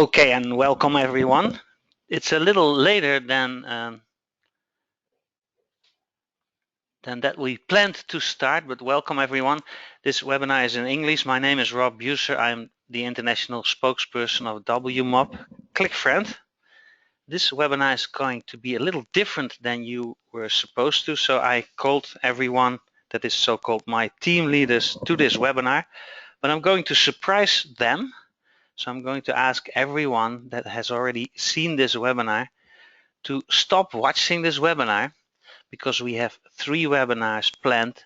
Okay, and welcome everyone. It's a little later than that we planned to start, but welcome everyone. This webinar is in English. My name is Rob BUSER. I'm the international spokesperson of W-MOB CLICKFRIEND. This webinar is going to be a little different than you were supposed to, so I called everyone that is so-called my team leaders to this webinar, but I'm going to surprise them. So I'm going to ask everyone that has already seen this webinar to stop watching this webinar, because we have 3 webinars planned,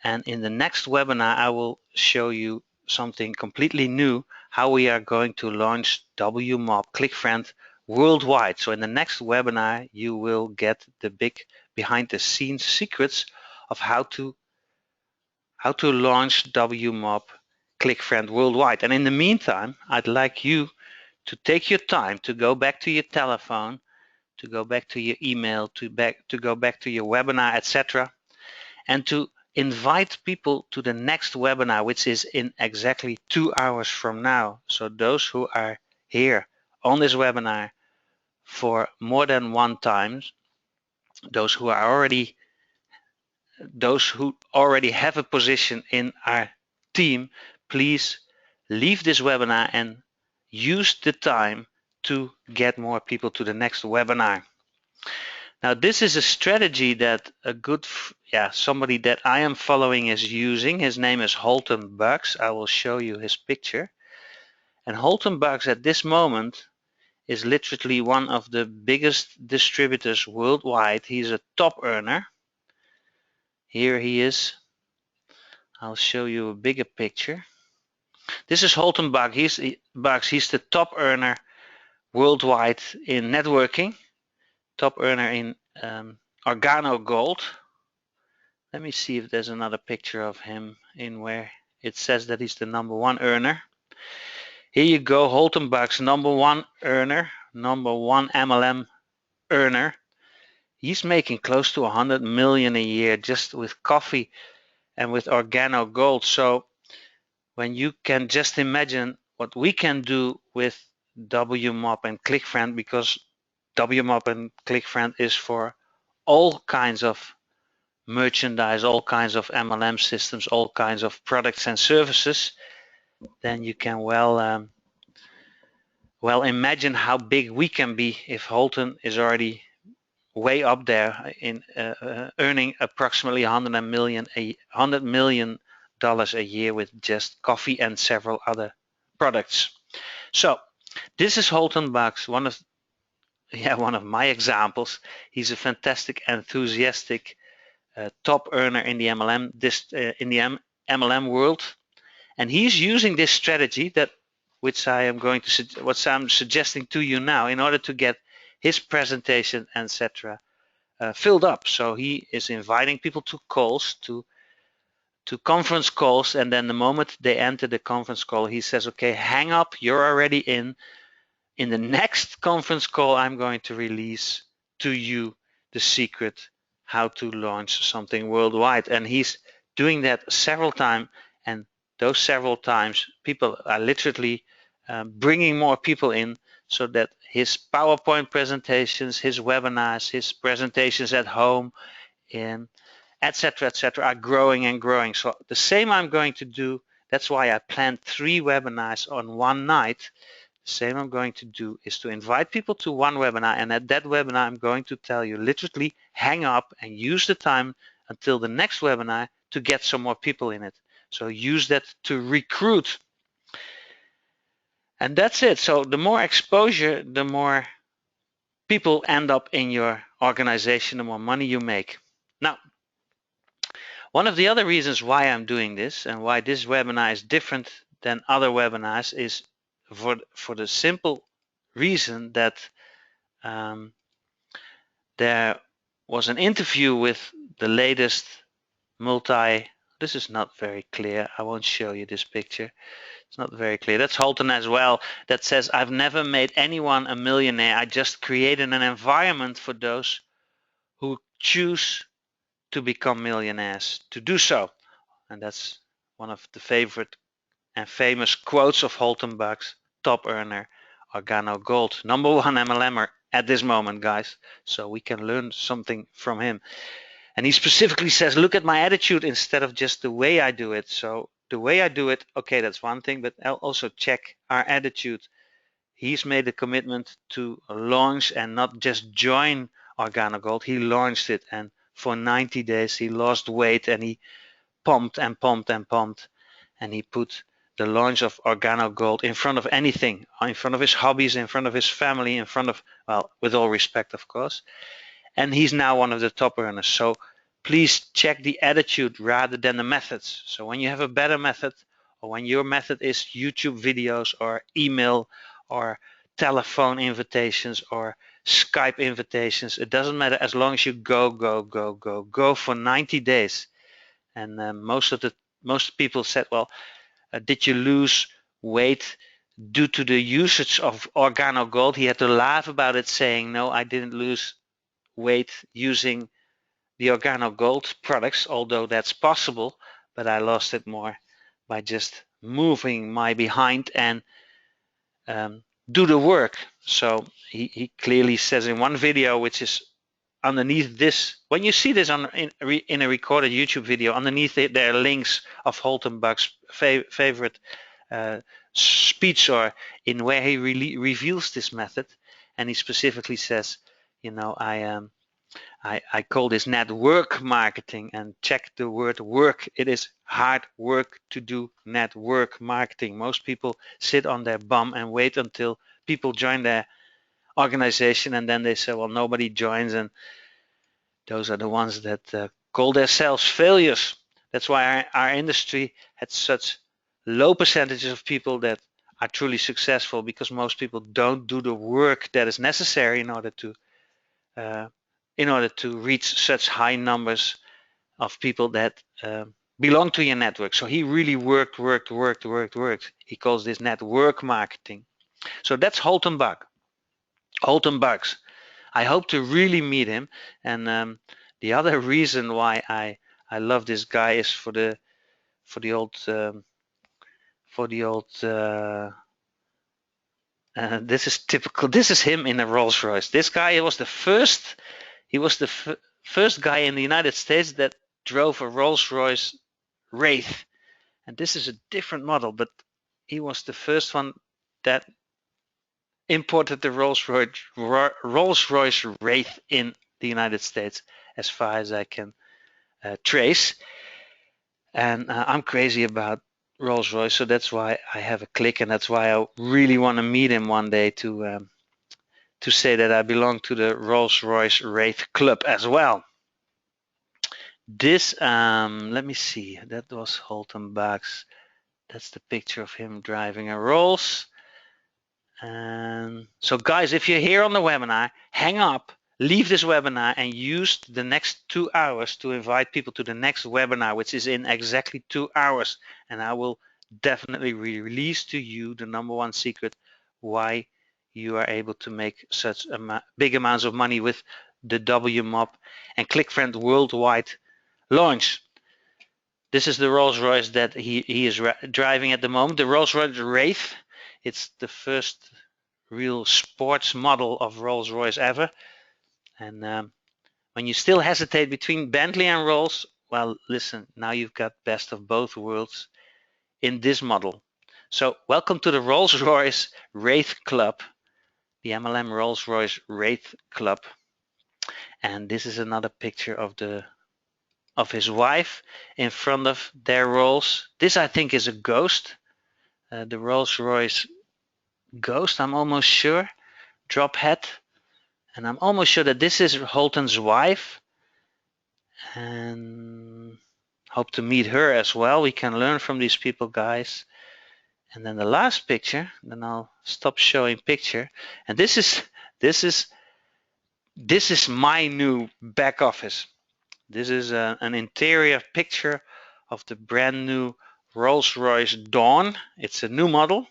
and in the next webinar I will show you something completely new, how we are going to launch W-MOB CLICKFRIEND worldwide. So in the next webinar you will get the big behind the scenes secrets of how to launch W-MOB CLICKFRIEND worldwide. And in the meantime, I'd like you to take your time to go back to your telephone, to go back to your email, to go back to your webinar, etc., and to invite people to the next webinar, which is in exactly 2 hours from now. So those who are here on this webinar for more than one time, those who already have a position in our team, please leave this webinar and use the time to get more people to the next webinar. Now, this is a strategy that somebody that I am following is using. His name is Holton Bucks. I will show you his picture. And Holton Bucks at this moment is literally one of the biggest distributors worldwide. He's a top earner. Here he is. I'll show you a bigger picture. This is Holton Bucks. He's the top earner worldwide in networking, top earner in Organo Gold. Let me see if there's another picture of him in where it says that he's the #1 earner. Here you go, Holton Bucks, #1 earner, #1 MLM earner. He's making close to 100 million a year just with coffee and with Organo Gold. So when you can just imagine what we can do with W-MOB and CLICKFRIEND, because W-MOB and CLICKFRIEND is for all kinds of merchandise, all kinds of MLM systems, all kinds of products and services, then you can well imagine how big we can be if Holton is already way up there in earning approximately $100 million a year with just coffee and several other products. So this is Holton Bucks, one of my examples. He's a fantastic, enthusiastic top earner in the MLM world, and he's using this strategy which I'm suggesting to you now in order to get his presentation, etc., filled up. So he is inviting people to calls, to conference calls, and then the moment they enter the conference call, he says, okay, hang up, you're already in the next conference call I'm going to release to you the secret how to launch something worldwide. And he's doing that several times, and those several times people are literally bringing more people in, so that his PowerPoint presentations, his webinars, his presentations at home, etc., are growing and growing. So the same I'm going to do. That's why I planned 3 webinars on one night. The same I'm going to do is to invite people to one webinar, and at that webinar I'm going to tell you literally hang up and use the time until the next webinar to get some more people in it. So use that to recruit. And that's it. So the more exposure, the more people end up in your organization, the more money you make. Now, one of the other reasons why I'm doing this and why this webinar is different than other webinars is for the simple reason that there was an interview with the latest this is not very clear. I won't show you this picture. It's not very clear. That's Holton as well. That says, I've never made anyone a millionaire. I just created an environment for those who choose to become millionaires to do so. And that's one of the favorite and famous quotes of Holton Bucks, top earner Organo Gold, #1 MLMer at this moment, guys. So we can learn something from him. And he specifically says, look at my attitude instead of just the way I do it. So the way I do it, okay, that's one thing, but I'll also check our attitude. He's made a commitment to launch and not just join Organo Gold. He launched it, and for 90 days he lost weight, and he pumped and pumped and pumped, and he put the launch of Organo Gold in front of anything, in front of his hobbies, in front of his family, in front of, well, with all respect, of course. And he's now one of the top earners. So please check the attitude rather than the methods. So when you have a better method, or when your method is YouTube videos or email or telephone invitations or Skype invitations, it doesn't matter, as long as you go for 90 days. And most people said, well, did you lose weight due to the usage of Organo Gold? He had to laugh about it, saying, no, I didn't lose weight using the Organo Gold products, although that's possible, but I lost it more by just moving my behind and do the work. So he clearly says in one video, which is underneath this, when you see this in a recorded YouTube video, underneath it there are links of Holtenbach's favorite speech, or in where he really reveals this method, and he specifically says, you know, I call this network marketing, and check the word work. It is hard work to do network marketing. Most people sit on their bum and wait until people join their organization, and then they say, well, nobody joins, and those are the ones that call themselves failures. That's why our industry had such low percentages of people that are truly successful, because most people don't do the work that is necessary in order to reach such high numbers of people that belong to your network. So he really worked. He calls this network marketing. So that's Holtenbach. I hope to really meet him. And the other reason why I love this guy is for the old this is typical. This is him in a Rolls Royce. This guy was the first. He was the first guy in the United States that drove a Rolls Royce Wraith, and this is a different model, but he was the first one that imported the Rolls Royce Wraith in the United States, as far as I can trace. And I'm crazy about Rolls Royce, so that's why I have a click, and that's why I really want to meet him one day to say that I belong to the Rolls Royce Wraith Club as well. This, let me see, that was Holtenbach's. That's the picture of him driving a Rolls. And so guys, if you're here on the webinar, hang up, leave this webinar, and use the next 2 hours to invite people to the next webinar, which is in exactly 2 hours. And I will definitely release to you the #1 secret why you are able to make such big amounts of money with the W-MOB and ClickFriend worldwide launch. This is the Rolls Royce that he is driving at the moment, the Rolls Royce Wraith. It's the first real sports model of Rolls Royce ever. And when you still hesitate between Bentley and Rolls, well, listen, now you've got best of both worlds in this model. So welcome to the Rolls Royce Wraith Club, the MLM Rolls Royce Wraith Club. And this is another picture of his wife in front of their Rolls. This, I think, is a Ghost, the Rolls Royce Ghost, I'm almost sure, drop head, and I'm almost sure that this is Holten's wife, and hope to meet her as well. We can learn from these people, guys. And then the last picture, then I'll stop showing picture, and this is my new back office. This is an interior picture of the brand new Rolls-Royce Dawn. It's a new model.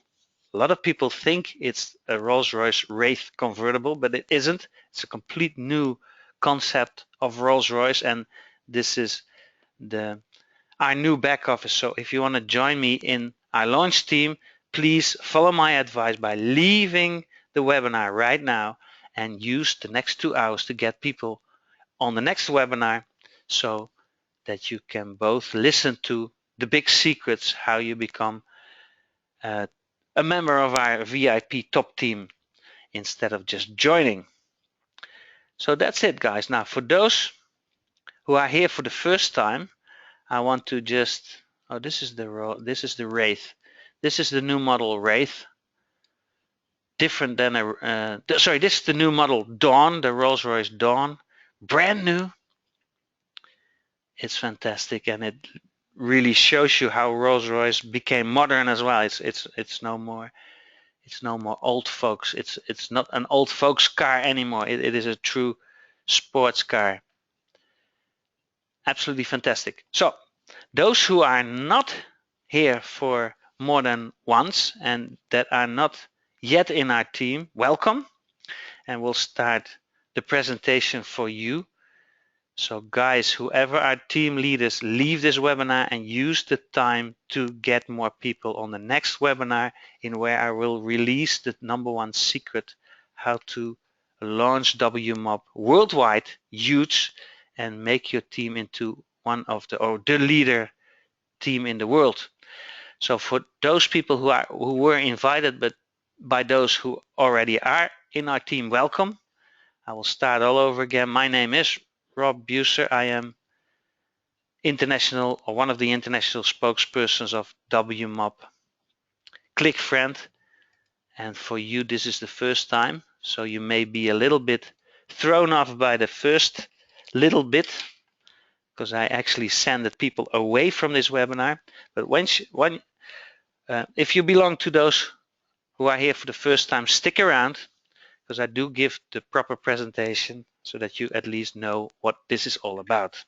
A lot of people think it's a Rolls-Royce Wraith convertible, but it isn't. It's a complete new concept of Rolls-Royce, and this is our new back office. So if you want to join me in our launch team, please follow my advice by leaving the webinar right now and use the next 2 hours to get people on the next webinar so that you can both listen to the big secrets how you become a member of our VIP top team instead of just joining. So that's it, guys. Now for those who are here for the first time, I want to just, oh, this is the Wraith. This is the new model Wraith. Different than sorry, this is the new model Dawn, the Rolls-Royce Dawn, brand new. It's fantastic, and it really shows you how Rolls-Royce became modern as well. It's no more old folks. It's not an old folks car anymore. It is a true sports car. Absolutely fantastic. So those who are not here for more than once and that are not yet in our team, welcome, and we'll start the presentation for you. So guys, whoever are team leaders, leave this webinar and use the time to get more people on the next webinar in where I will release the #1 secret, how to launch W-MOB worldwide, huge, and make your team into one of the leader team in the world. So for those people who were invited, but by those who already are in our team, welcome. I will start all over again. My name is Rob BUSER. I am international, or one of the international spokespersons of W-MOB CLICKFRIEND. And for you, this is the first time, so you may be a little bit thrown off by the first little bit, because I actually send people away from this webinar. But if you belong to those who are here for the first time, stick around, because I do give the proper presentation so that you at least know what this is all about.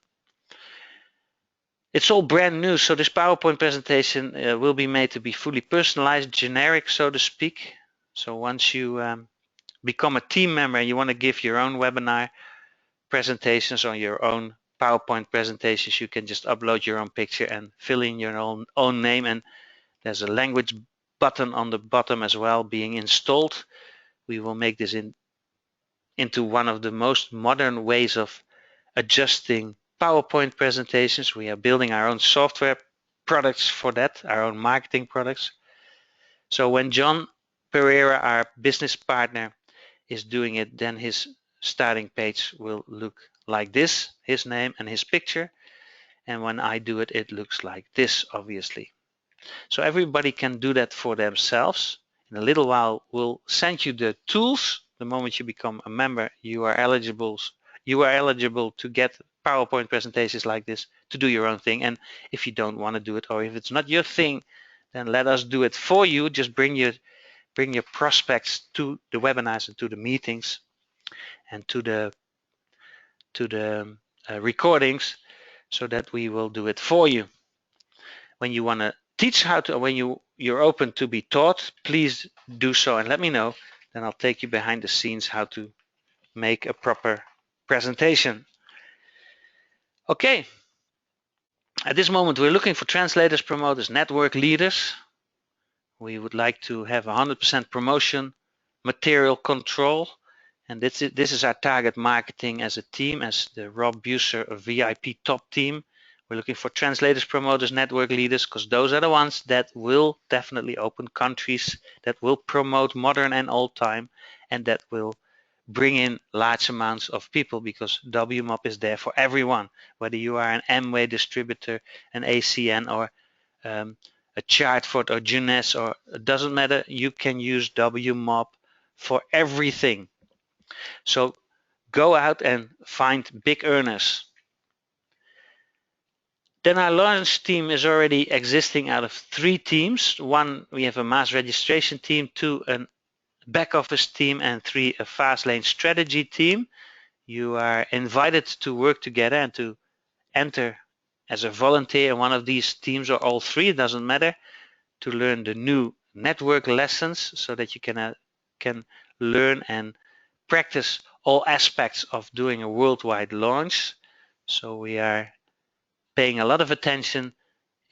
It's all brand new, so this PowerPoint presentation will be made to be fully personalized, generic, so to speak. So once you become a team member and you want to give your own webinar presentations or your own PowerPoint presentations, you can just upload your own picture and fill in your own name. And there's a language button on the bottom as well being installed. We will make this into one of the most modern ways of adjusting PowerPoint presentations. We are building our own software products for that, our own marketing products. So when John Pereira, our business partner, is doing it, then his starting page will look like this, his name and his picture. And when I do it, it looks like this, obviously. So everybody can do that for themselves. In a little while, we'll send you the tools. The moment you become a member, you are eligible to get PowerPoint presentations like this to do your own thing. And if you don't want to do it, or if it's not your thing, then let us do it for you. Just bring your prospects to the webinars and to the meetings and to the recordings, so that we will do it for you. When you want to teach how to, when you're open to be taught, please do so and let me know. Then I'll take you behind the scenes how to make a proper presentation. Okay. At this moment, we're looking for translators, promoters, network leaders. We would like to have 100% promotion, material control. And this is our target marketing as a team, as the Rob BUSER VIP top team. We're looking for translators, promoters, network leaders, because those are the ones that will definitely open countries, that will promote modern and old time, and that will bring in large amounts of people, because W-MOB is there for everyone, whether you are an Amway distributor, an ACN, or a Chartford or Jeunesse, or it doesn't matter, you can use W-MOB for everything. So go out and find big earners. Then our launch team is already existing out of 3 teams. 1, we have a mass registration team, 2, a back office team, and 3, a fast lane strategy team. You are invited to work together and to enter as a volunteer in one of these teams, or all 3, it doesn't matter, to learn the new network lessons, so that you can learn and practice all aspects of doing a worldwide launch. So we are paying a lot of attention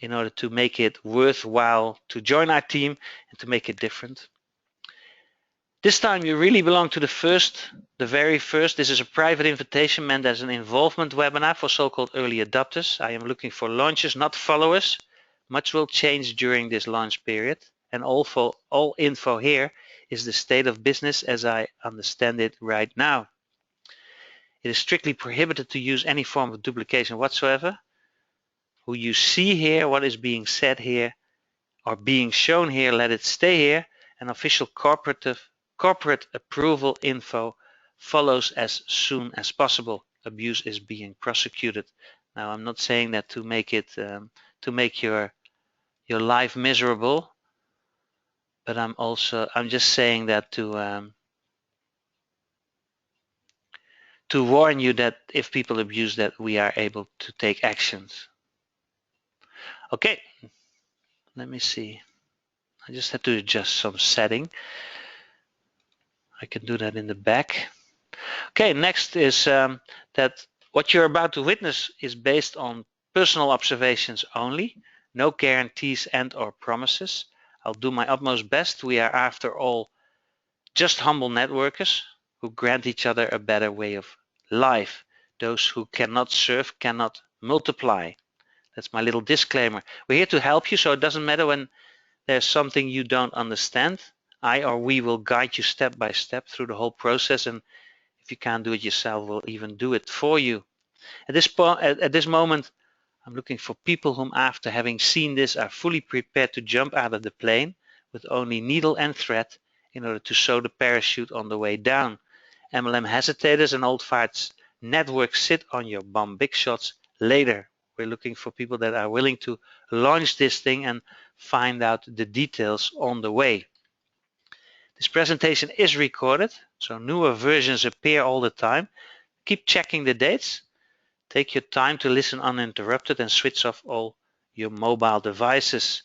in order to make it worthwhile to join our team and to make it different. This time you really belong to the very first. This is a private invitation meant as an involvement webinar for so-called early adopters. I am looking for launchers, not followers. Much will change during this launch period, and all info here is the state of business as I understand it right now. It is strictly prohibited to use any form of duplication whatsoever. Who you see here, what is being said here or being shown here, let it stay here, and official corporate approval info follows as soon as possible. Abuse is being prosecuted. Now, I'm not saying that to make it to make your life miserable, but I'm just saying that to warn you that if people abuse that, we are able to take actions. Okay, let me see. I just had to adjust some setting. I can do that in the back. Okay, next is that what you're about to witness is based on personal observations only, no guarantees and/or promises. I'll do my utmost best. We are, after all, just humble networkers who grant each other a better way of life. Those who cannot serve cannot multiply. That's my little disclaimer. We're here to help you, so it doesn't matter when there's something you don't understand. I or we will guide you step by step through the whole process, and if you can't do it yourself, we'll even do it for you. At this moment, I'm looking for people whom, after having seen this, are fully prepared to jump out of the plane with only needle and thread in order to sew the parachute on the way down. MLM hesitators and old farts network sit on your bomb big shots later. We're looking for people that are willing to launch this thing and find out the details on the way. This presentation is recorded, so newer versions appear all the time. Keep checking the dates. Take your time to listen uninterrupted and switch off all your mobile devices.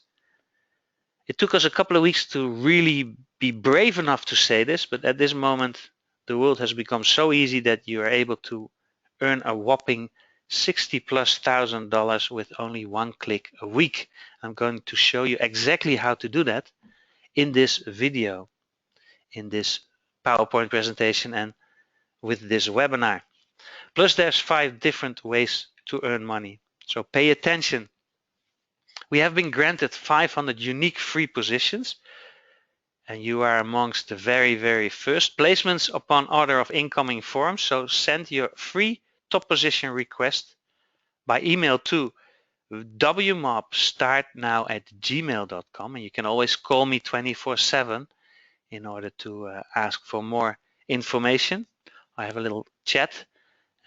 It took us a couple of weeks to really be brave enough to say this, but at this moment, the world has become so easy that you are able to earn a whopping $60,000+ with only one click a week. I'm going to show you exactly how to do that in this video, in this PowerPoint presentation, and with this webinar. Plus, there's 5 different ways to earn money. So pay attention. We have been granted 500 unique free positions, and you are amongst the very, very first. Placements upon order of incoming forms. So send your free top position request by email to wmobstartnow@gmail.com, and you can always call me 24/7 in order to ask for more information. I have a little chat,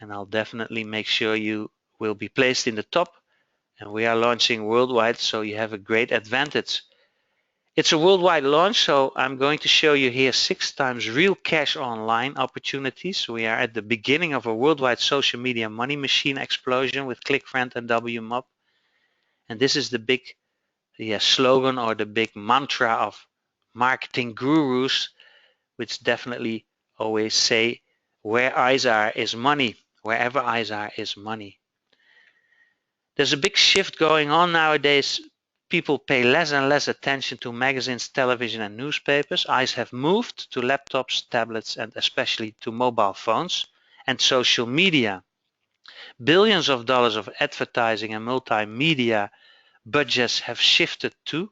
and I'll definitely make sure you will be placed in the top. And we are launching worldwide, so you have a great advantage. It's a worldwide launch, so I'm going to show you here 6 times real cash online opportunities. We are at the beginning of a worldwide social media money machine explosion with ClickFriend and W-MOB. And this is the big slogan or the big mantra of marketing gurus, which definitely always say, where eyes are is money. Wherever eyes are is money. There's a big shift going on nowadays. People pay less and less attention to magazines, television, and newspapers. Eyes have moved to laptops, tablets, and especially to mobile phones and social media. Billions of dollars of advertising and multimedia budgets have shifted to,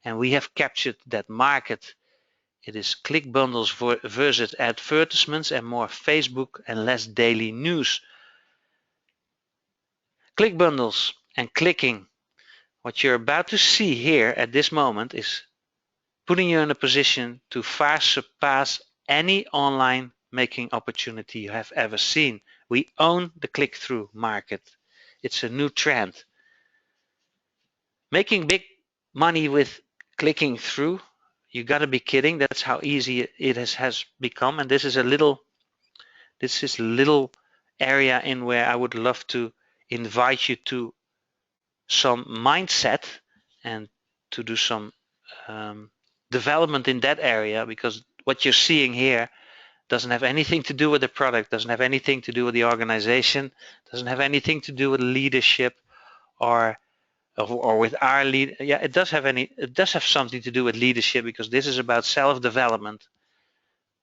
and we have captured that market. It is click bundles versus advertisements and more Facebook and less daily news. Click bundles and clicking. What you're about to see here at this moment is putting you in a position to far surpass any online making opportunity you have ever seen. We own the click-through market. It's a new trend. Making big money with clicking through, you gotta be kidding. That's how easy it has become. And this is a little area in where I would love to invite you to some mindset and to do some development in that area, because what you're seeing here doesn't have anything to do with the product, doesn't have anything to do with the organization, doesn't have anything to do with leadership or or with our lead. Yeah, it does have something to do with leadership, because this is about self-development,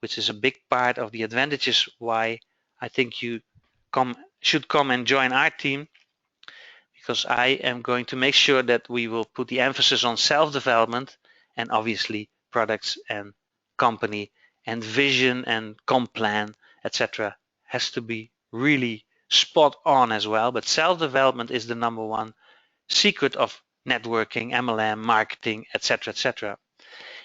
which is a big part of the advantages why I think you should come and join our team, because I am going to make sure that we will put the emphasis on self-development, and obviously products and company and vision and comp plan, etc. has to be really spot on as well. But self-development is the #1 secret of networking, MLM, marketing, etc., etc.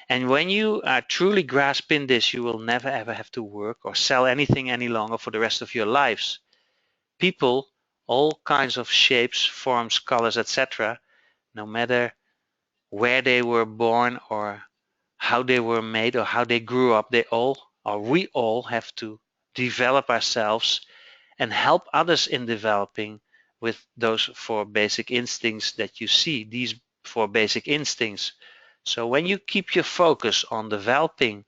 And when you are truly grasping this, you will never ever have to work or sell anything any longer for the rest of your lives. People, all kinds of shapes, forms, colors, etc., no matter where they were born or how they were made or how they grew up, we all have to develop ourselves and help others in developing with those 4 basic instincts that you see, these 4 basic instincts. So when you keep your focus on developing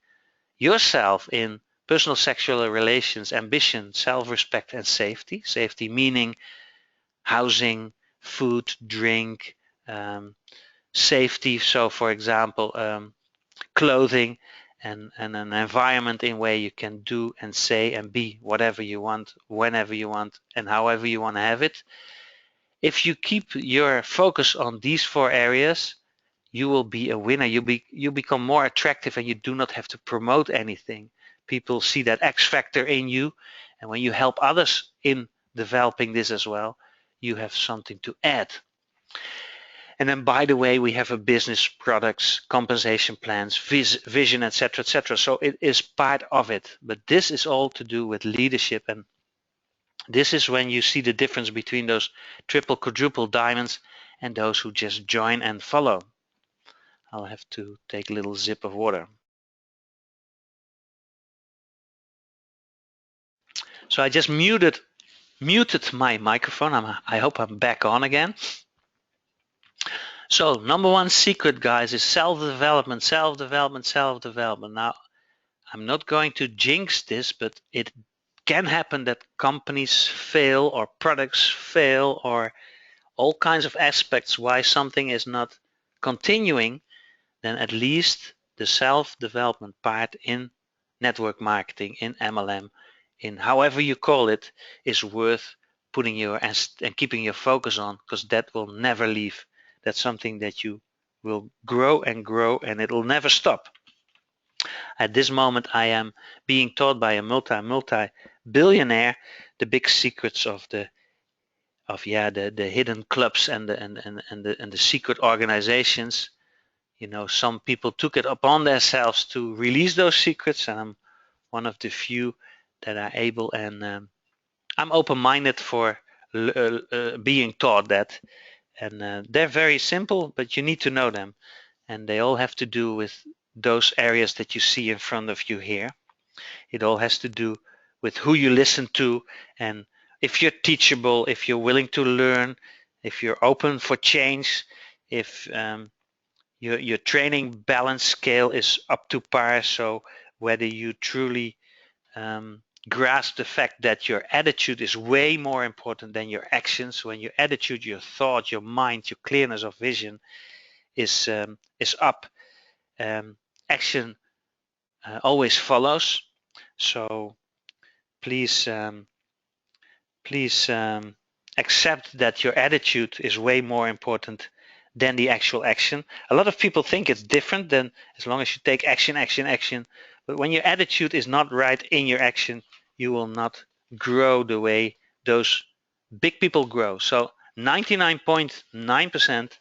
yourself in personal sexual relations, ambition, self-respect, and safety, safety meaning housing, food, drink, safety, so for example clothing, and an environment in where you can do and say and be whatever you want, whenever you want, and however you want to have it. If you keep your focus on these 4 areas, you will be a winner. You become more attractive, and you do not have to promote anything. People see that X factor in you, and when you help others in developing this as well, you have something to add. And then, by the way, we have a business, products, compensation plans, vision, etc., etc. So it is part of it. But this is all to do with leadership, and this is when you see the difference between those triple, quadruple diamonds and those who just join and follow. I'll have to take a little sip of water. So I just muted my microphone. I hope I'm back on again. So #1 secret, guys, is self-development, self-development, self-development. Now, I'm not going to jinx this, but it can happen that companies fail or products fail or all kinds of aspects why something is not continuing. Then at least the self-development part in network marketing, in MLM, in however you call it, is worth putting your and keeping your focus on, because that will never leave. That's something that you will grow, and it will never stop. At this moment, I am being taught by a multi-billionaire the big secrets of the hidden clubs and the secret organizations. You know, some people took it upon themselves to release those secrets, and I'm one of the few that are able, and I'm open-minded for being taught that. And they're very simple, but you need to know them, and they all have to do with those areas that you see in front of you here. It all has to do with who you listen to, and if you're teachable, if you're willing to learn, if you're open for change, if your training balance scale is up to par, so whether you truly grasp the fact that your attitude is way more important than your actions. When your attitude, your thought, your mind, your clearness of vision is up, action always follows. So please accept that your attitude is way more important than the actual action. A lot of people think it's different than as long as you take action, action, action. But when your attitude is not right in your action, you will not grow the way those big people grow. So 99.9%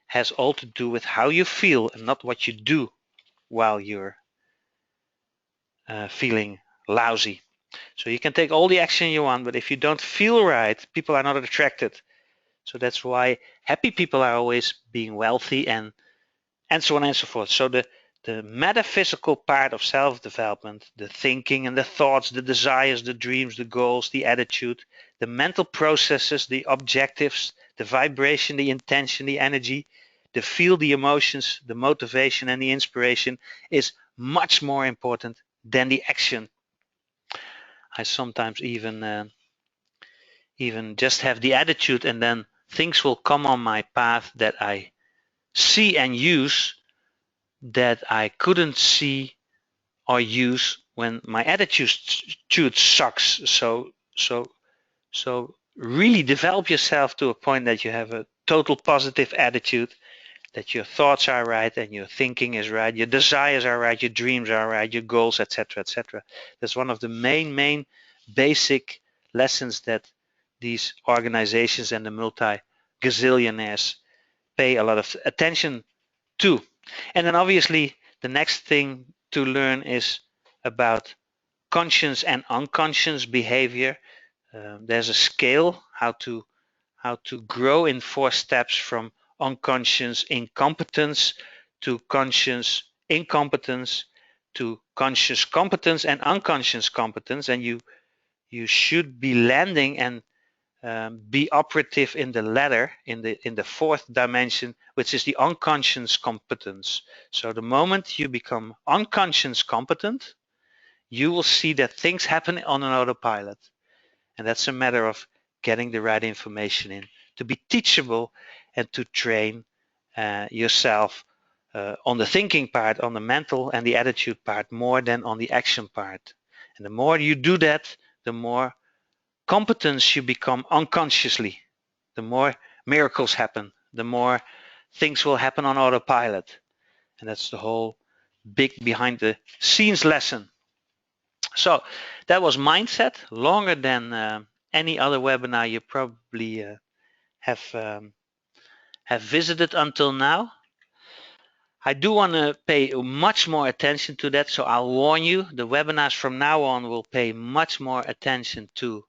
has all to do with how you feel and not what you do while you're feeling lousy. So you can take all the action you want, but if you don't feel right, people are not attracted. So that's why happy people are always being wealthy, and so on and so forth. So the metaphysical part of self-development, the thinking and the thoughts, the desires, the dreams, the goals, the attitude, the mental processes, the objectives, the vibration, the intention, the energy, the feel, the emotions, the motivation, and the inspiration is much more important than the action. I sometimes even just have the attitude and then things will come on my path that I see and use that I couldn't see or use when my attitude sucks. So really develop yourself to a point that you have a total positive attitude, that your thoughts are right and your thinking is right, your desires are right, your dreams are right, your goals, etc., etc. That's one of the main basic lessons that these organizations and the multi-gazillionaires pay a lot of attention to. And then obviously the next thing to learn is about conscious and unconscious behavior. There's a scale how to grow in 4 steps from unconscious incompetence to conscious incompetence to conscious competence and unconscious competence, and you should be landing and be operative in the latter, in the 4th dimension, which is the unconscious competence. So the moment you become unconscious competent, you will see that things happen on an autopilot. And that's a matter of getting the right information in, to be teachable and to train yourself on the thinking part, on the mental and the attitude part, more than on the action part. And the more you do that, the more competence you become unconsciously, the more miracles happen, the more things will happen on autopilot. And that's the whole big behind the scenes lesson. So that was mindset, longer than any other webinar you probably have visited until now. I do want to pay much more attention to that, so I'll warn you, the webinars from now on will pay much more attention to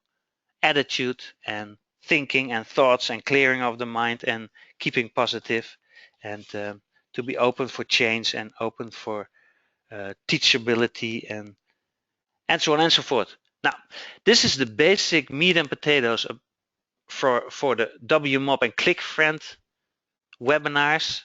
attitude and thinking and thoughts and clearing of the mind and keeping positive, and to be open for change and open for teachability and so on and so forth. Now, this is the basic meat and potatoes for the W-MOB and ClickFriend webinars.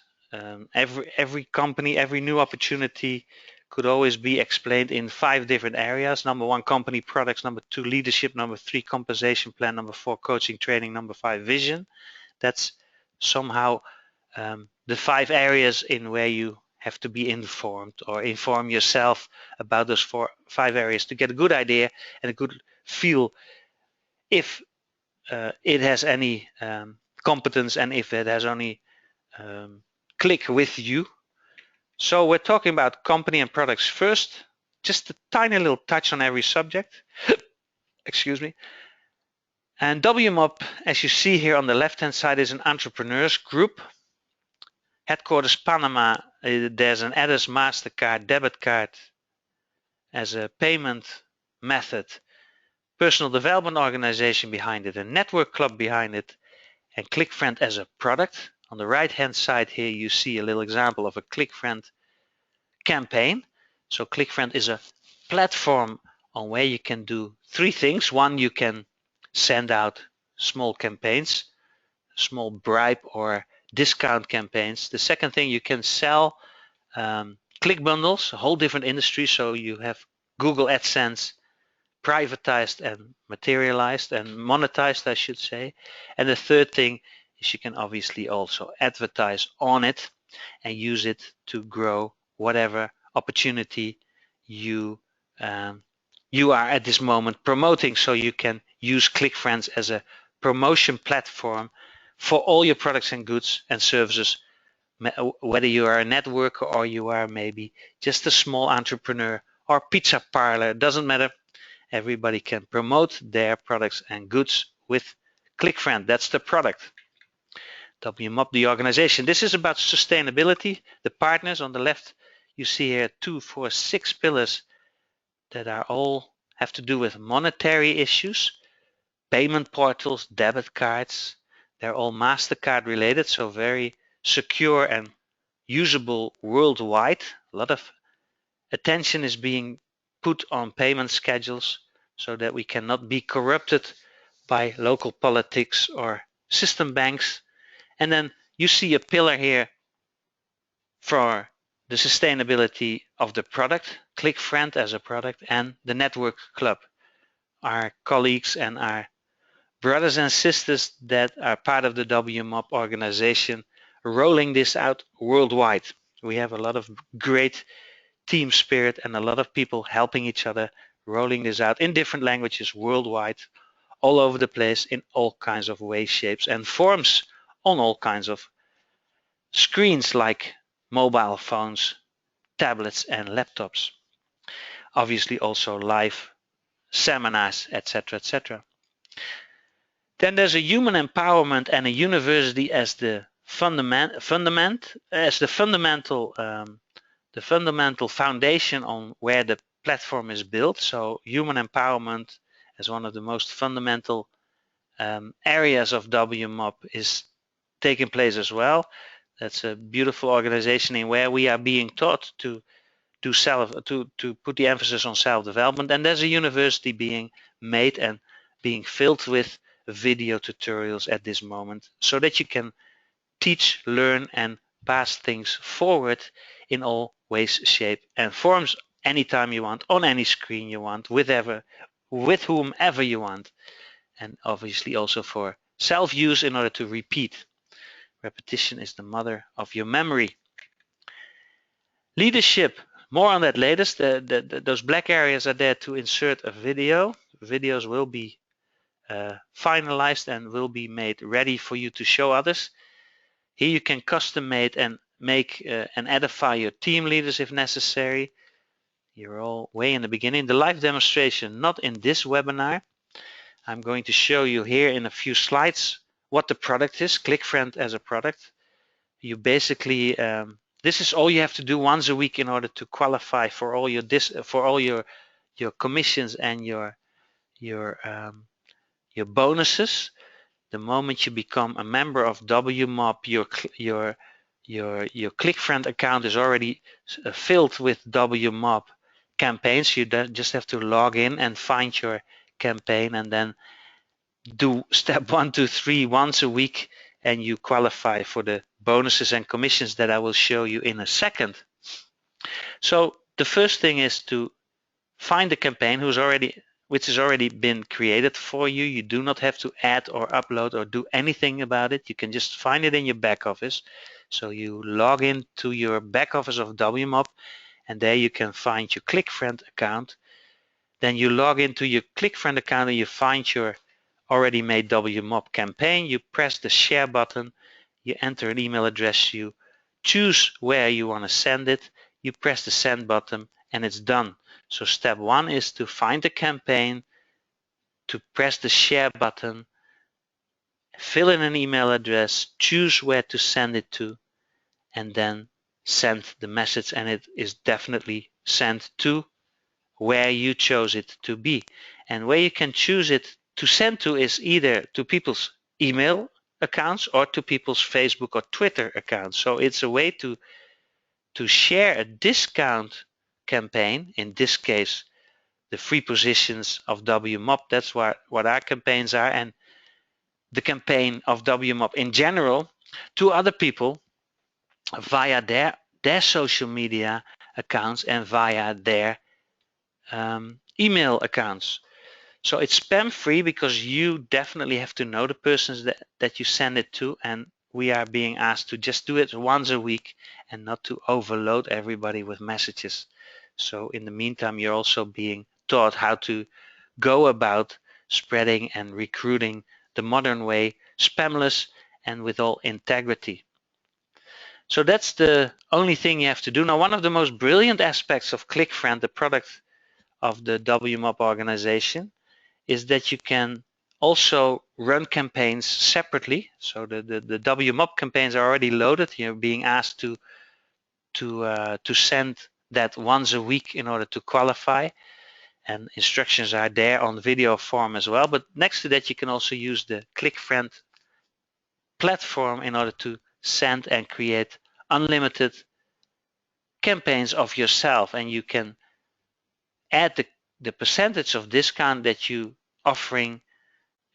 Every company, every new opportunity could always be explained in 5 different areas. Number 1, company products. Number 2, leadership. Number 3, compensation plan. Number 4, coaching, training. Number 5, vision. That's somehow the 5 areas in where you have to be informed or inform yourself about those 5 areas to get a good idea and a good feel if it has any competence and if it has any click with you. So we're talking about company and products first, just a tiny little touch on every subject. Excuse me. And W-MOB, as you see here on the left hand side, is an entrepreneurs group. Headquarters Panama. There's an e-diz MasterCard debit card as a payment method, personal development organization behind it, a network club behind it, and ClickFriend as a product. On the right hand side here you see a little example of a ClickFriend campaign. So ClickFriend is a platform on where you can do 3 things. 1, you can send out small campaigns, small bribe or discount campaigns. The second thing, you can sell click bundles, a whole different industry. So you have Google AdSense privatized and materialized and monetized, I should say. And the third thing is you can obviously also advertise on it and use it to grow whatever opportunity you are at this moment promoting. So you can use ClickFriends as a promotion platform for all your products and goods and services, whether you are a networker or you are maybe just a small entrepreneur or pizza parlor, doesn't matter. Everybody can promote their products and goods with ClickFriend. That's the product. W-MOB, the organization. This is about sustainability. The partners on the left, you see here 2, 4, 6 pillars that are all have to do with monetary issues, payment portals, debit cards. They're all MasterCard related, so very secure and usable worldwide. A lot of attention is being put on payment schedules so that we cannot be corrupted by local politics or system banks. And then you see a pillar here for the sustainability of the product, ClickFriend as a product, and the network club, our colleagues and our brothers and sisters that are part of the W-MOB organization rolling this out worldwide. We have a lot of great team spirit and a lot of people helping each other rolling this out in different languages worldwide, all over the place, in all kinds of ways, shapes and forms, on all kinds of screens like mobile phones, tablets and laptops. Obviously also live seminars, etc., etc. Then there's a human empowerment and a university as the fundamental foundation on where the platform is built. So human empowerment as one of the most fundamental areas of W-MOB is taking place as well. That's a beautiful organization in where we are being taught to put the emphasis on self-development, and there's a university being made and being filled with video tutorials at this moment so that you can teach, learn and pass things forward in all ways, shape and forms, anytime you want, on any screen you want, with whomever you want, and obviously also for self-use in order to repeat. Repetition is the mother of your memory. Leadership, more on that later. Those black areas are there to insert a video. Videos will be finalized and will be made ready for you to show others. Here you can custom made and make and edify your team leaders if necessary. You're all way in the beginning. The live demonstration, not in this webinar. I'm going to show you here in a few slides what the product is, ClickFriend as a product. You basically, this is all you have to do once a week in order to qualify for all your commissions and your bonuses. The moment you become a member of W-MOB, your ClickFriend account is already filled with W-MOB campaigns. You just have to log in and find your campaign and then do step 1, 2, 3 once a week, and you qualify for the bonuses and commissions that I will show you in a second. So the first thing is to find a campaign which has already been created for you. You do not have to add or upload or do anything about it. You can just find it in your back office. So you log into your back office of W-MOB, and there you can find your ClickFriend account. Then you log into your ClickFriend account and you find your already made W-MOB campaign. You press the share button, you enter an email address, you choose where you want to send it, you press the send button, and it's done. So step 1 is to find the campaign, to press the share button, fill in an email address, choose where to send it to, and then send the message, and it is definitely sent to where you chose it to be. And where you can choose it to send to is either to people's email accounts or to people's Facebook or Twitter accounts. So it's a way to share a discount campaign, in this case the free positions of W-MOB. That's what our campaigns are, and the campaign of W-MOB in general to other people via their social media accounts and via their email accounts. So it's spam free because you definitely have to know the persons that you send it to, and we are being asked to just do it once a week and not to overload everybody with messages. So in the meantime, you're also being taught how to go about spreading and recruiting the modern way, spamless and with all integrity. So that's the only thing you have to do. Now, one of the most brilliant aspects of ClickFriend, the product of the W-MOB organization, is that you can also run campaigns separately. So the W-MOB campaigns are already loaded. You're being asked to send that once a week in order to qualify, and instructions are there on video form as well. But next to that, you can also use the ClickFriend platform in order to send and create unlimited campaigns of yourself, and you can add the percentage of discount that you offering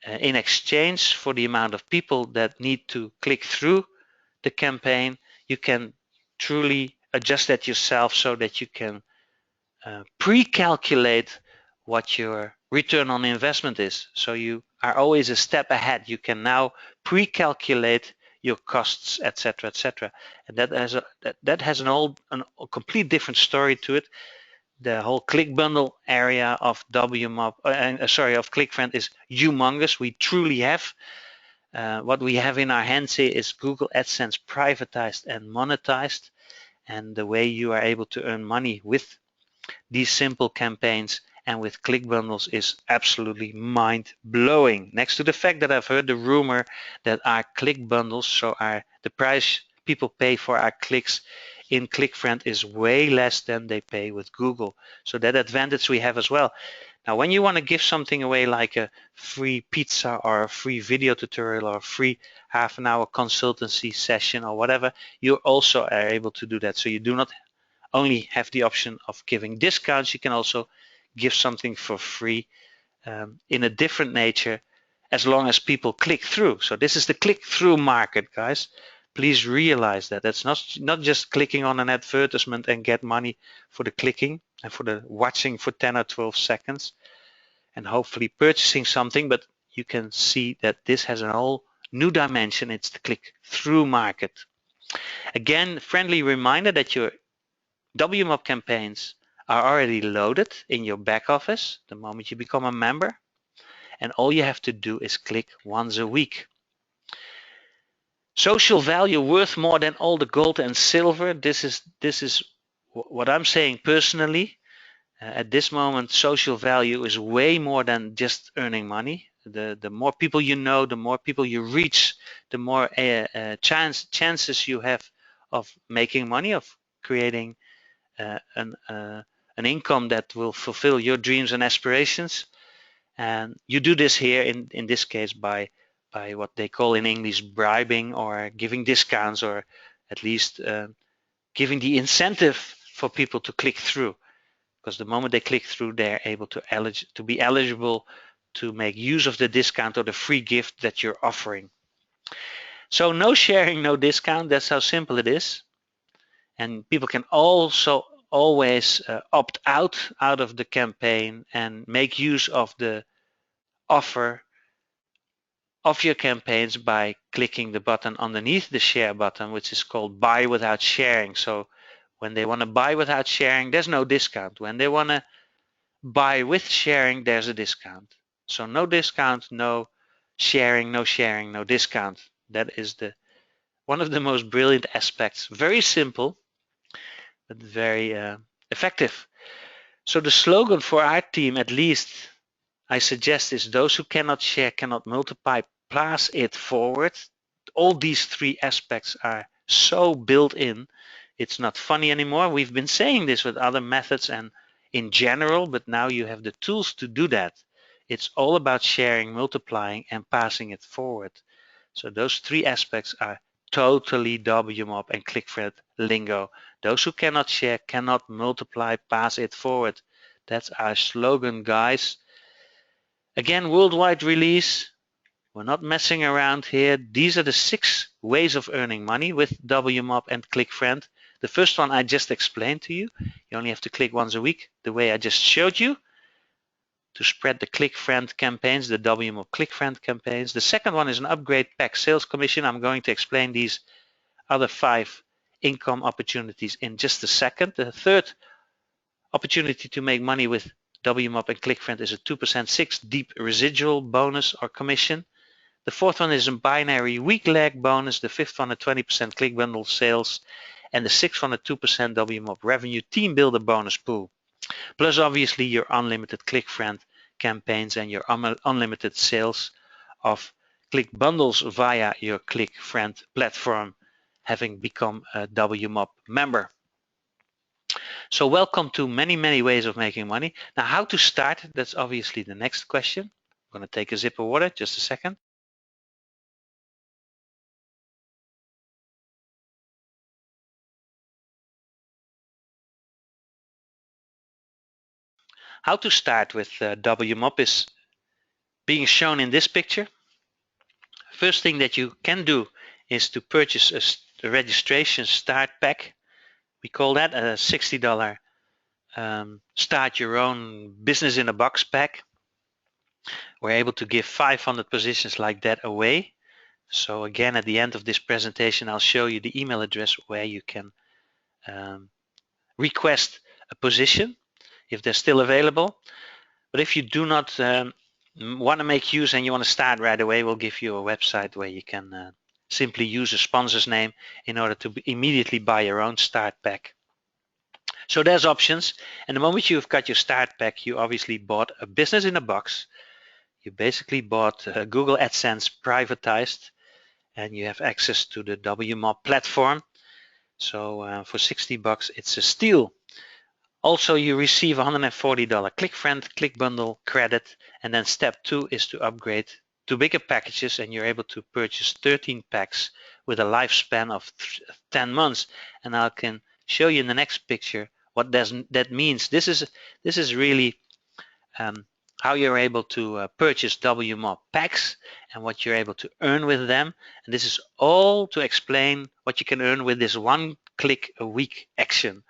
in exchange for the amount of people that need to click through the campaign. You can truly adjust that yourself so that you can pre-calculate what your return on investment is. So you are always a step ahead. You can now pre-calculate your costs, etc., etc. And that has a complete different story to it. The whole click bundle area of W-MOB, of ClickFriend is humongous. We truly have what we have in our hands here is Google AdSense privatized and monetized, and the way you are able to earn money with these simple campaigns and with click bundles is absolutely mind-blowing. Next to the fact that I've heard the rumor that our click bundles, so the price people pay for our clicks in ClickFriend is way less than they pay with Google. So that advantage we have as well. Now, when you want to give something away like a free pizza or a free video tutorial or a free half-an-hour consultancy session or whatever, you also are able to do that. So you do not only have the option of giving discounts, you can also give something for free in a different nature as long as people click through. So this is the click-through market, guys. Please realize that it's not just clicking on an advertisement and get money for the clicking and for the watching for 10 or 12 seconds and hopefully purchasing something, but you can see that this has a whole new dimension. It's the click-through market. Again, friendly reminder that your W-MOB campaigns are already loaded in your back office the moment you become a member, and all you have to do is click once a week. Social value worth more than all the gold and silver. This is what I'm saying personally. At this moment, social value is way more than just earning money. The more people you know, the more people you reach, the more chances you have of making money, of creating an income that will fulfill your dreams and aspirations. And you do this here in this case by what they call in English bribing, or giving discounts, or at least giving the incentive for people to click through, because the moment they click through, they're able to be eligible to make use of the discount or the free gift that you're offering. So no sharing, no discount. That's how simple it is. And people can also always opt out of the campaign and make use of the offer of your campaigns by clicking the button underneath the share button, which is called buy without sharing. So when they want to buy without sharing, there's no discount. When they want to buy with sharing, there's a discount. So no discount, no sharing, no sharing, no discount. That is one of the most brilliant aspects. Very simple, but very effective. So the slogan for our team, at least I suggest, is those who cannot share, cannot multiply, pass it forward. All these three aspects are so built in, it's not funny anymore. We've been saying this with other methods and in general, but now you have the tools to do that. It's all about sharing, multiplying, and passing it forward. So those three aspects are totally W-MOB and ClickFriend lingo. Those who cannot share, cannot multiply, pass it forward. That's our slogan, guys. Again, worldwide release. We're not messing around here. These are the 6 ways of earning money with W-MOB and ClickFriend. The first one I just explained to you. You only have to click once a week, the way I just showed you, to spread the ClickFriend campaigns, the W-MOB ClickFriend campaigns. The second one is an upgrade pack sales commission. I'm going to explain these other 5 income opportunities in just a second. The third opportunity to make money with W-MOB and ClickFriend is a 2% 6 deep residual bonus or commission. The fourth one is a binary week lag bonus. The fifth one a 20% click bundle sales. And the sixth one a 2% W-MOB revenue team builder bonus pool. Plus obviously your unlimited ClickFriend campaigns and your unlimited sales of click bundles via your ClickFriend platform, having become a W-MOB member. So welcome to many ways of making money. Now how to start, that's obviously the next question. I'm going to take a sip of water, just a second. How to start with W-MOB is being shown in this picture. First thing that you can do is to purchase a registration start pack. We call that a $60 start your own business in a box pack. We're able to give 500 positions like that away. So again, at the end of this presentation, I'll show you the email address where you can request a position if they're still available. But if you do not want to make use and you want to start right away, we'll give you a website where you can simply use a sponsor's name in order to immediately buy your own start pack. So there's options, and the moment you've got your start pack, you obviously bought a business in a box. You basically bought Google AdSense privatized, and you have access to the W-MOB platform. So for 60 bucks, it's a steal. Also, you receive $140 ClickFriend click bundle credit, and then step 2 is to upgrade to bigger packages, and you're able to purchase 13 packs with a lifespan of 10 months. And I can show you in the next picture what that means. This is really how you're able to purchase W-MOB packs and what you're able to earn with them. And this is all to explain what you can earn with this 1 click a week action.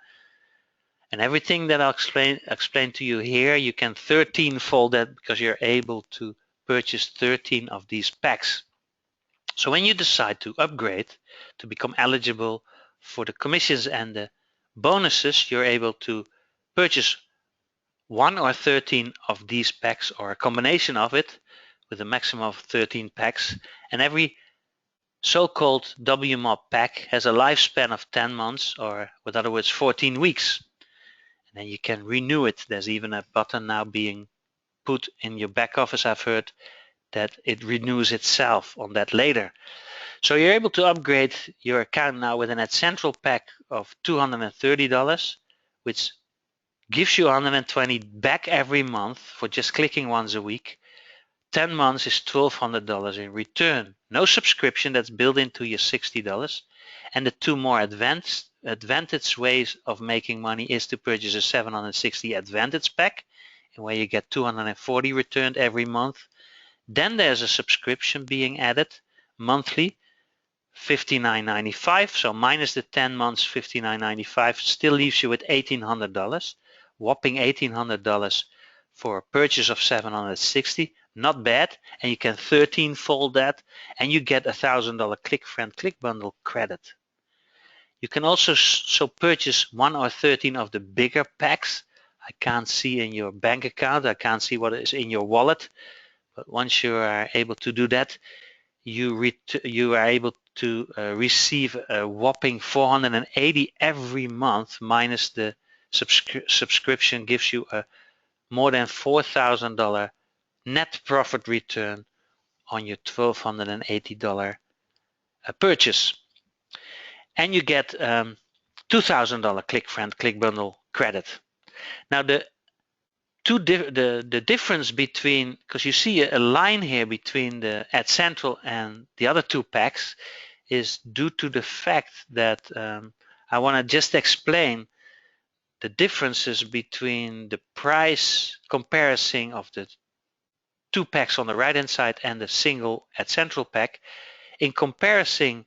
And everything that I'll explain to you here, you can 13-fold that because you're able to purchase 13 of these packs. So when you decide to upgrade to become eligible for the commissions and the bonuses, you're able to purchase 1 or 13 of these packs or a combination of it with a maximum of 13 packs. And every so-called W-MOB pack has a lifespan of 10 months, or with other words 14 weeks. And then you can renew it. There's even a button now being put in your back office, I've heard, that it renews itself on that later. So you're able to upgrade your account now with an AdCentral pack of $230, which gives you 120 back every month for just clicking once a week. 10 months is $1,200 in return. No subscription, that's built into your $60. And the 2 more advantage ways of making money is to purchase a 760 Advantage pack, where you get 240 returned every month. Then there's a subscription being added monthly, $59.95. So minus the 10 months, $59.95 still leaves you with $1,800, whopping $1,800 for a purchase of 760. Not bad, and you can 13-fold that, and you get $1,000 ClickFriend click bundle credit. You can also purchase 1 or 13 of the bigger packs. I can't see in your bank account, I can't see what is in your wallet, but once you are able to do that, you are able to receive a whopping 480 every month, minus the subscription gives you a more than $4,000 net profit return on your $1,280 purchase. And you get $2,000 ClickFriend click bundle credit. Now the difference between, because you see a line here between the AdCentral and the other 2 packs, is due to the fact that I want to just explain the differences between the price comparison of the 2 packs on the right hand side and the single AdCentral pack. In comparison,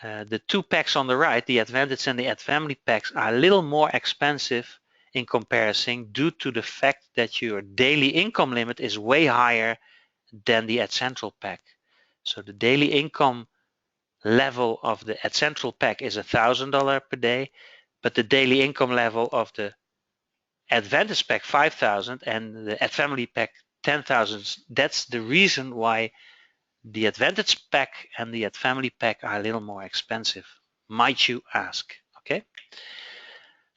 the 2 packs on the right, the Advantage and the AdFamily packs, are a little more expensive in comparison due to the fact that your daily income limit is way higher than the AdCentral pack. So the daily income level of the AdCentral pack is $1,000 per day, but the daily income level of the Advantage pack $5,000 and the AdFamily pack $10,000. That's the reason why the Advantage pack and the AdFamily pack are a little more expensive, might you ask. Okay,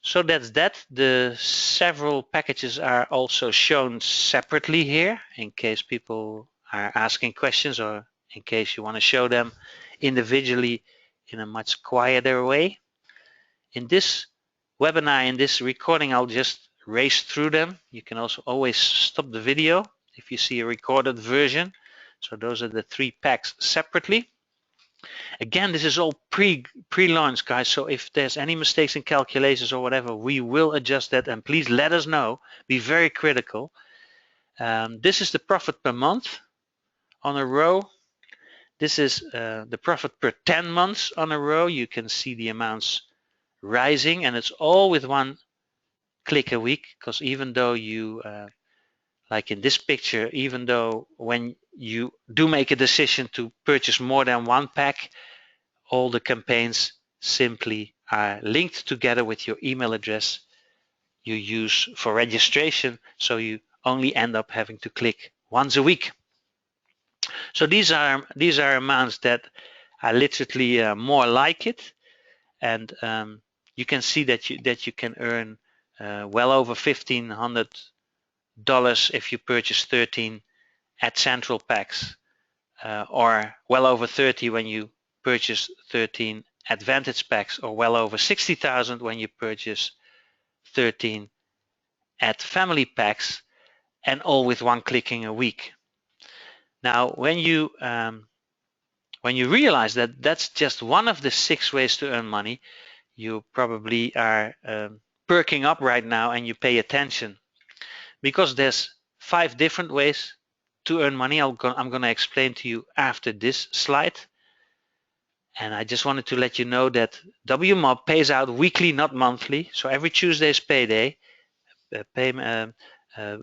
so that's that. The several packages are also shown separately here in case people are asking questions, or in case you want to show them individually in a much quieter way. In this webinar, in this recording, I'll just race through them. You can also always stop the video if you see a recorded version. So those are the 3 packs separately. Again, this is all pre-launch, guys. So if there's any mistakes in calculations or whatever, we will adjust that, and please let us know. Be very critical. This is the profit per month on a row. This is the profit per 10 months on a row. You can see the amounts rising, and it's all with 1 click a week, because even though you like in this picture, even though when you do make a decision to purchase more than one pack, all the campaigns simply are linked together with your email address you use for registration, so you only end up having to click once a week. So these are amounts that are literally more like it, and you can see that you can earn well over $1,500 if you purchase 13 AdCentral packs, or well over 30 when you purchase 13 Advantage packs, or well over 60,000 when you purchase 13 Family packs, and all with one clicking a week. Now, when you realize that that's just one of the 6 ways to earn money, you probably are perking up right now and you pay attention, because there's 5 different ways to earn money. I'm going to explain to you after this slide. And I just wanted to let you know that W-MOB pays out weekly, not monthly. So every Tuesday is payday.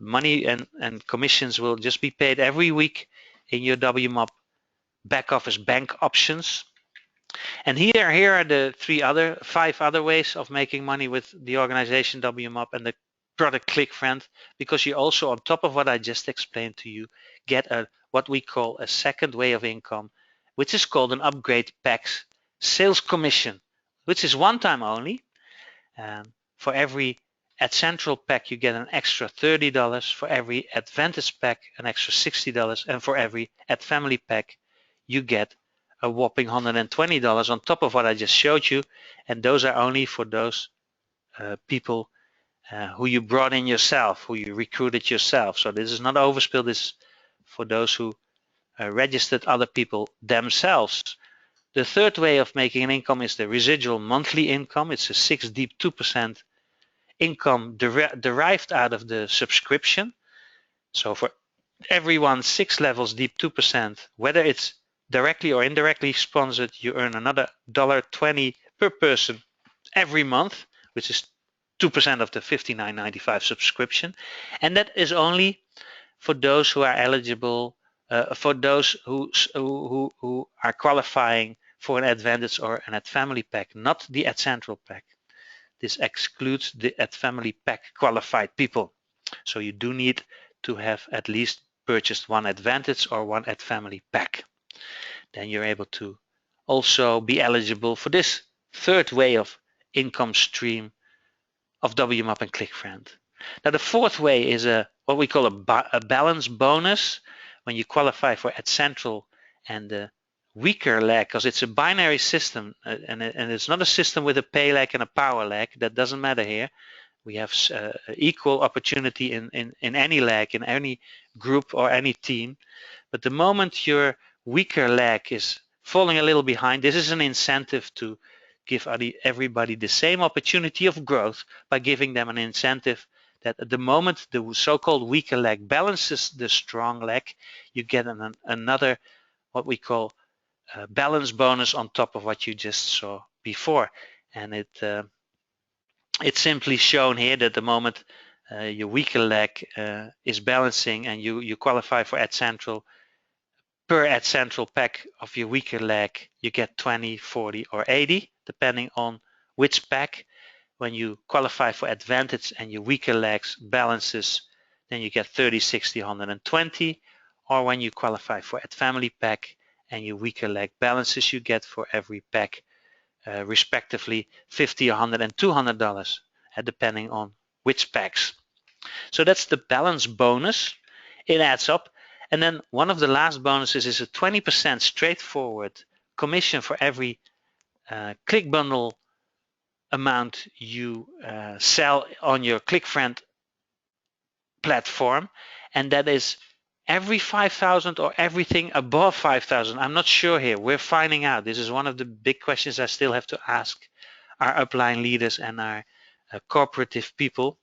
Money and commissions will just be paid every week in your W-MOB back office bank options. And here are the 5 other ways of making money with the organization W-MOB and the product ClickFriend, because you also, on top of what I just explained to you, get what we call a second way of income, which is called an upgrade packs sales commission, which is one time only. For every AdCentral pack, you get an extra $30. For every Advantage pack, an extra $60. And for every Family pack, you get a whopping $120 on top of what I just showed you. And those are only for those people who you brought in yourself, who you recruited yourself. So this is not overspill. This is for those who registered other people themselves. The third way of making an income is the residual monthly income. It's a 6 deep 2% income derived out of the subscription. So for everyone 6 levels deep 2%, whether it's directly or indirectly sponsored, you earn another $1.20 per person every month, which is 2% of the $59.95 subscription. And that is only for those who are eligible, for those who are qualifying for an Advantage or an Family pack, not the AdCentral pack. This excludes the Family pack qualified people. So you do need to have at least purchased one Advantage or one Family pack. Then you're able to also be eligible for this third way of income stream of W-MOB and ClickFriend. Now the fourth way is what we call a balance bonus, when you qualify for AdCentral and the weaker leg, because it's a binary system, and it's not a system with a pay leg and a power leg. That doesn't matter here. We have equal opportunity in any leg, in any group or any team. But the moment your weaker leg is falling a little behind, this is an incentive to give everybody the same opportunity of growth by giving them an incentive that at the moment the so-called weaker leg balances the strong leg, you get another what we call balance bonus on top of what you just saw before. And it's simply shown here that the moment your weaker leg is balancing and you qualify for AdCentral, per AdCentral pack of your weaker leg, you get 20, 40, or 80, depending on which pack. When you qualify for Advantage and your weaker legs balances, then you get 30, 60, 120. Or when you qualify for Family pack and your weaker leg balances, you get for every pack respectively $50, $100, and $200, depending on which packs. So that's the balance bonus. It adds up. And then one of the last bonuses is a 20% straightforward commission for every click bundle amount you sell on your ClickFriend platform, and that is every 5,000 or everything above 5,000. I'm not sure here. We're finding out. This is one of the big questions I still have to ask our upline leaders and our cooperative people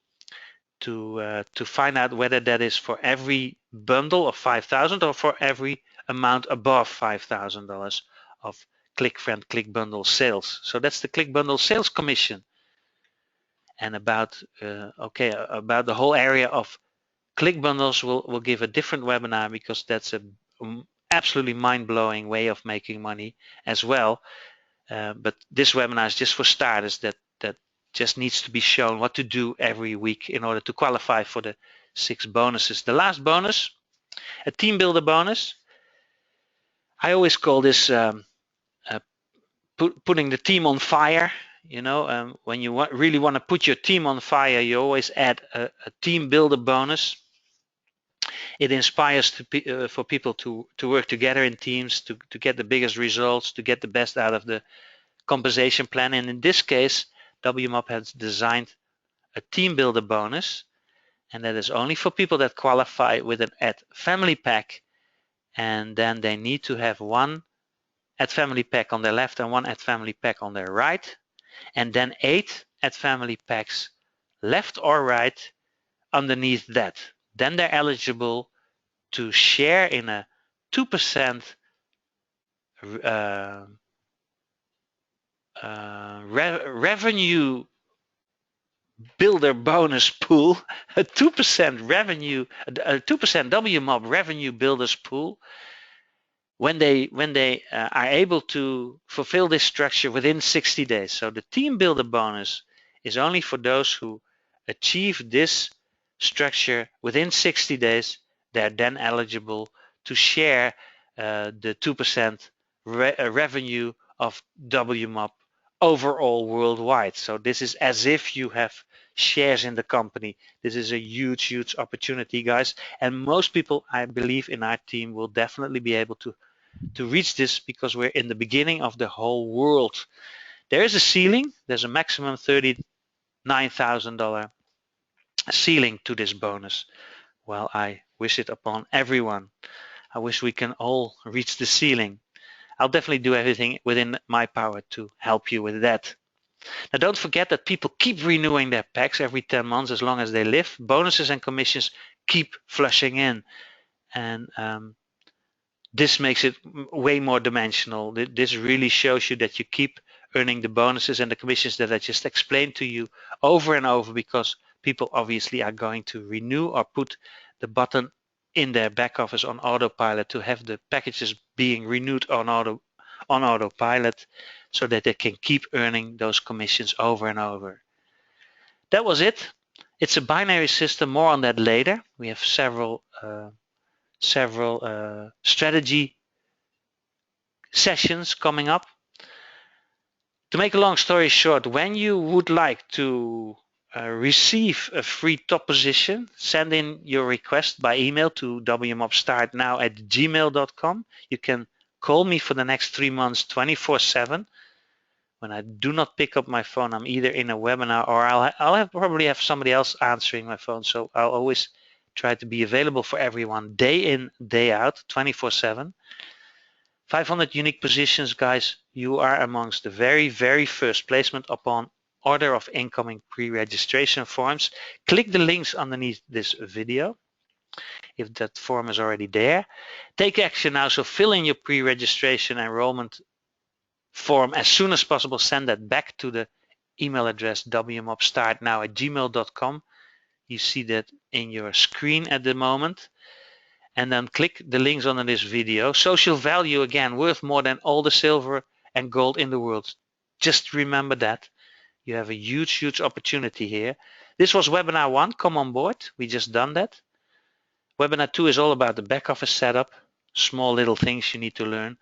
to find out whether that is for every bundle of 5,000 or for every amount above $5,000 of ClickFriend Click Bundle sales. So that's the Click Bundle sales commission. And about the whole area of Click bundles will give a different webinar, because that's a absolutely mind-blowing way of making money as well. But this webinar is just for starters, that just needs to be shown what to do every week in order to qualify for the 6 bonuses. The last bonus, a team builder bonus. I always call this putting the team on fire. You know, when you really want to put your team on fire, you always add a team builder bonus. It inspires for people to work together in teams to get the biggest results, to get the best out of the compensation plan. And in this case, W-MOB has designed a team builder bonus, and that is only for people that qualify with an family pack, and then they need to have one family pack on their left and one family pack on their right, and then 8 family packs left or right underneath that. Then they're eligible to share in a 2% revenue builder bonus pool, a 2% revenue, a 2% W-MOB revenue builders pool, when they are able to fulfill this structure within 60 days. So the team builder bonus is only for those who achieve this structure within 60 days. They're then eligible to share the 2% revenue of W-MOB overall worldwide. So this is as if you have shares in the company. This is a huge opportunity, guys, and most people, I believe, in our team will definitely be able to reach this, because we're in the beginning of the whole world. There is a ceiling. There's a maximum $39,000 ceiling to this bonus. Well, I wish it upon everyone. I wish we can all reach the ceiling. I'll definitely do everything within my power to help you with that. Now, don't forget that people keep renewing their packs every 10 months as long as they live. Bonuses and commissions keep flushing in, and this makes it way more dimensional. This really shows you that you keep earning the bonuses and the commissions that I just explained to you over and over, because people obviously are going to renew or put the button in their back office on autopilot to have the packages being renewed on autopilot, so that they can keep earning those commissions over and over. That was it. It's a binary system. More on that later. We have several strategy sessions coming up. To make a long story short, when you would like to receive a free top position, send in your request by email to wmobstartnow@gmail.com. You can call me for the next 3 months 24/7. When I do not pick up my phone, I'm either in a webinar or I'll probably have somebody else answering my phone. So I'll always try to be available for everyone day in, day out, 24/7. 500 unique positions, guys. You are amongst the very first placement upon order of incoming pre-registration forms. Click the links underneath this video if that form is already there. Take action now, so fill in your pre-registration enrollment form as soon as possible. Send that back to the email address wmobstartnow@gmail.com. You see that in your screen at the moment. And then click the links under this video. Social value, again, worth more than all the silver and gold in the world. Just remember that. You have a huge opportunity here. This was webinar 1, come on board. We just done that. Webinar 2 is all about the back office setup, small little things you need to learn.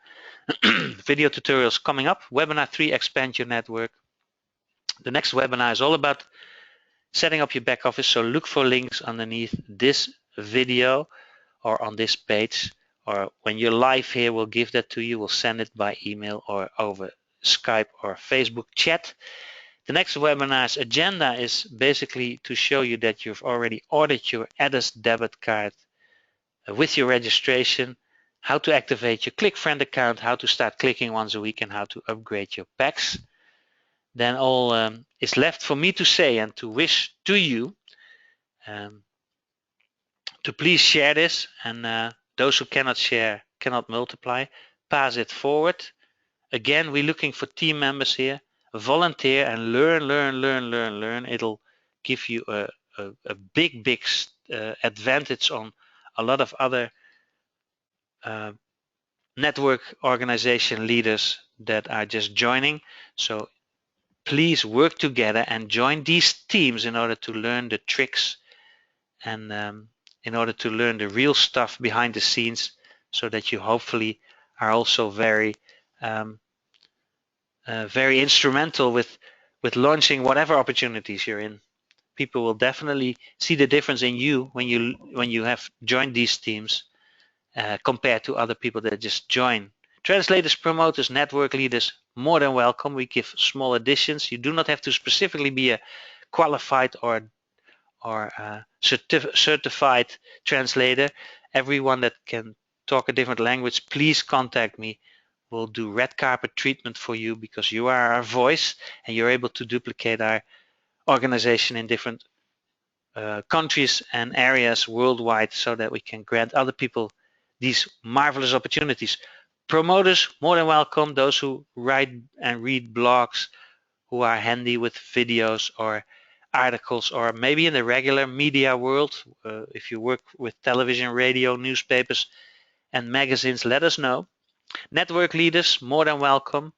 Video tutorials coming up. Webinar 3, expand your network. The next webinar is all about setting up your back office, so look for links underneath this video or on this page, or when you're live here, we'll give that to you. We'll send it by email or over Skype or Facebook chat. The next webinar's agenda is basically to show you that you've already ordered your e-diz debit card with your registration, how to activate your ClickFriend account, how to start clicking once a week, and how to upgrade your packs. Then all is left for me to say and to wish to you to please share this, and those who cannot share cannot multiply. Pass it forward. Again, we're looking for team members here. Volunteer and learn. It'll give you a a big advantage on a lot of other network organization leaders that are just joining. So please work together and join these teams in order to learn the tricks and in order to learn the real stuff behind the scenes, so that you hopefully are also very very instrumental with launching whatever opportunities you're in. People will definitely see the difference in you when you have joined these teams compared to other people that just join. Translators, promoters, network leaders, more than welcome. We give small additions. You do not have to specifically be a qualified or certified translator. Everyone that can talk a different language, please contact me. We'll do red carpet treatment for you, because you are our voice and you're able to duplicate our organization in different countries and areas worldwide, so that we can grant other people these marvelous opportunities. Promoters, more than welcome. Those who write and read blogs, who are handy with videos or articles, or maybe in the regular media world, if you work with television, radio, newspapers, and magazines, let us know. Network leaders, more than welcome.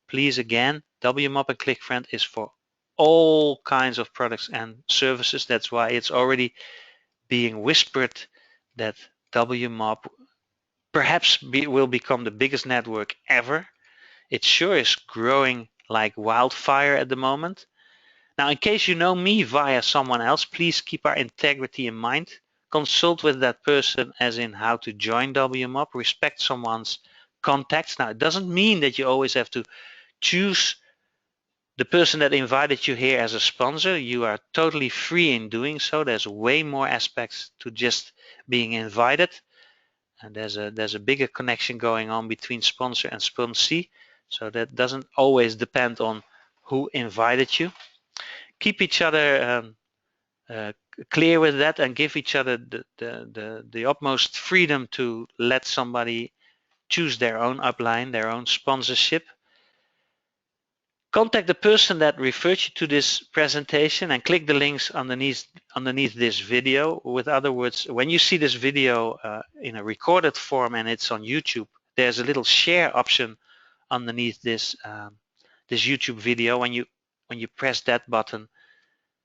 Please, again, W-MOB and ClickFriend is for all kinds of products and services. That's why it's already being whispered that W-MOB perhaps will become the biggest network ever. It sure is growing like wildfire at the moment. Now, in case you know me via someone else, please keep our integrity in mind. Consult with that person as in how to join W-MOB. Respect someone's contacts. Now, it doesn't mean that you always have to choose the person that invited you here as a sponsor. You are totally free in doing so. There's way more aspects to just being invited. And there's a bigger connection going on between sponsor and sponsee. So that doesn't always depend on who invited you. Keep each other clear with that, and give each other the utmost freedom to let somebody choose their own upline, their own sponsorship. Contact the person that referred you to this presentation and click the links underneath this video. With other words, when you see this video in a recorded form and it's on YouTube, there's a little share option underneath this this YouTube video. When you press that button,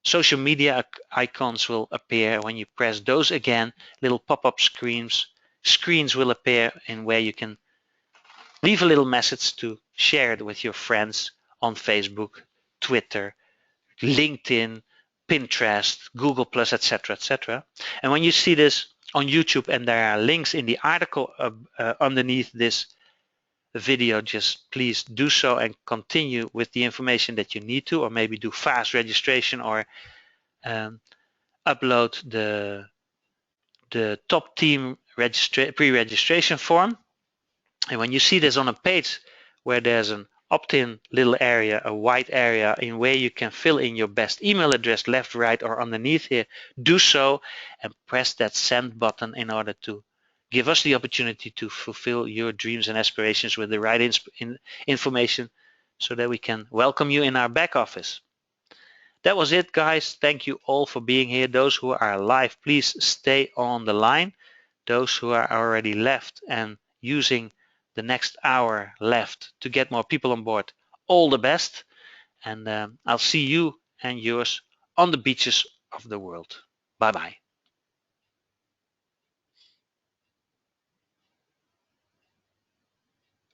social media icons will appear. When you press those again, little pop-up screens will appear, in where you can leave a little message to share it with your friends on Facebook, Twitter, LinkedIn, Pinterest, Google+, etc., etc. And when you see this on YouTube and there are links in the article underneath this video, just please do so and continue with the information that you need to, or maybe do fast registration, or upload the top team pre-registration form. And when you see this on a page where there's an opt-in little area, a white area, in where you can fill in your best email address, left, right, or underneath here, do so and press that send button in order to give us the opportunity to fulfill your dreams and aspirations with the right information, so that we can welcome you in our back office. That was it, guys. Thank you all for being here. Those who are live, please stay on the line. Those who are already left and using the next hour left to get more people on board, all the best. And I'll see you and yours on the beaches of the world. Bye-bye.